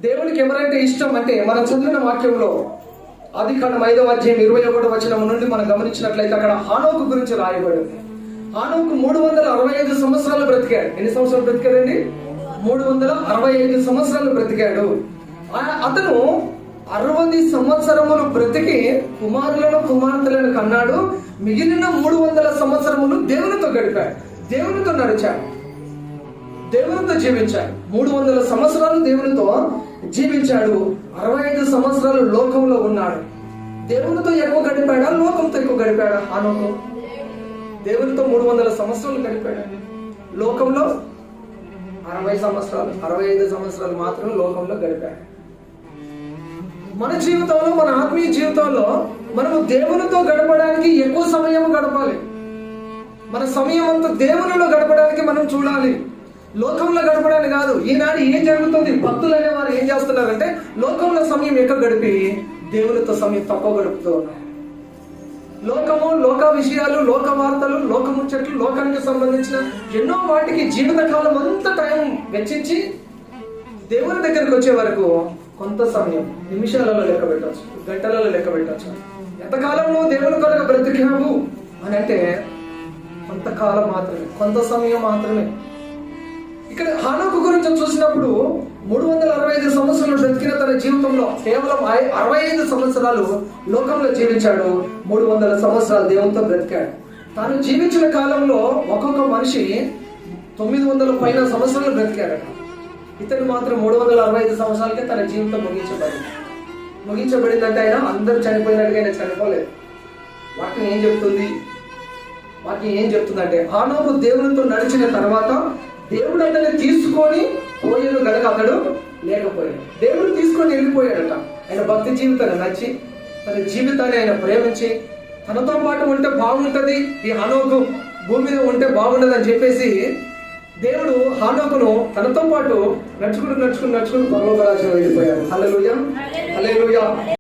దేవునికి ఎవరంటే ఇష్టం అంటే మనం చదివిన వాక్యంలో ఆదికాండం 5వ అధ్యాయం 21వ వచనం నుండి మనం గమనించినట్లయితే అక్కడ హానోకు గురించి రాయబడింది. హానోకు 365 సంవత్సరాలు బ్రతికాడు. ఎన్ని సంవత్సరాలు బ్రతికాడండి? 365 సంవత్సరాలు బ్రతికాడు. అతను 60 సంవత్సరములు బ్రతికి కుమారులను కుమార్తెలను కన్నాడు. మిగిలిన 300 సంవత్సరములు దేవునితో గడిపాడు, దేవునితో నడిచాడు, దేవునితో జీవించాడు. 300 సంవత్సరాలు దేవునితో జీవించాడు. 65 సంవత్సరాలు లోకంలో ఉన్నాడు. దేవునితో ఎక్కువ గడిపాడా, లోకంతో ఎక్కువ గడిపాడా? హానోకు దేవునితో 300 సంవత్సరాలు గడిపాడు. లోకంలో 60 సంవత్సరాలు, 65 సంవత్సరాలు మాత్రమే లోకంలో గడిపాడు. మన జీవితంలో, మన ఆత్మీయ జీవితంలో మనము దేవునితో గడపడానికి ఎక్కువ సమయం గడపాలి. మన సమయం అంతా దేవునిలో గడపడానికి మనం చూడాలి, లోకంలో గడపడానికి కాదు. ఈనాడు ఏం జరుగుతుంది? భక్తులు అనే వారు ఏం చేస్తున్నారంటే లోకంలో సమయం ఎక్కువ గడిపి దేవునితో సమయం తక్కువ గడుపుతూ ఉన్నారు. లోకము, లోక విషయాలు, లోక వార్తలు, లోక ముచ్చట్లు, లోకానికి సంబంధించిన ఎన్నో వాటికి జీవితకాలం అంతా టైం వెచ్చించి దేవుని దగ్గరికి వచ్చే వరకు కొంత సమయం, నిమిషాలలో లెక్క పెట్టచ్చు, గంటలలో లెక్క పెట్టచ్చు. ఎంతకాలంలో దేవుని కొరకు బ్రతికావు అని అంటే కొంతకాలం మాత్రమే, కొంత సమయం మాత్రమే. ఇక్కడ హానోకు గురించి చూసినప్పుడు 365 సంవత్సరాలు బ్రతికిన తన జీవితంలో కేవలం 65 సంవత్సరాలు లోకంలో జీవించాడు. 300 సంవత్సరాలు దేవునితో బ్రతికాడు. తాను జీవించిన కాలంలో ఒక్కొక్క మనిషి 900 పైన సంవత్సరాలు బ్రతికాడట. ఇతను మాత్రం 365 సంవత్సరాలకే తన జీవితం ముగించబడిందంటే ఆయన అందరూ చనిపోయినట్టుగా ఆయన చనిపోలేదు. వాక్యం ఏం చెప్తుంది? వాక్యం ఏం చెప్తుందంటే హానోకు దేవునితో నడిచిన తర్వాత దేవుడు అతన్ని తీసుకొని పోయేను కనుక అతడు లేకపోయాడు. దేవుడు తీసుకొని వెళ్ళిపోయాడట. ఆయన భక్తి జీవితాన్ని నచ్చి, తన జీవితాన్ని ఆయన ప్రేమించి, తనతో పాటు ఉంటే బాగుంటది, ఈ హానోకు భూమి మీద ఉంటే బాగుండదు అని చెప్పేసి దేవుడు హానోకును తనతో పాటు నడుచుకుంటూ పరలోక రాజ్యం వెళ్ళిపోయాడు. హల్లెలూయా, హల్లెలూయా.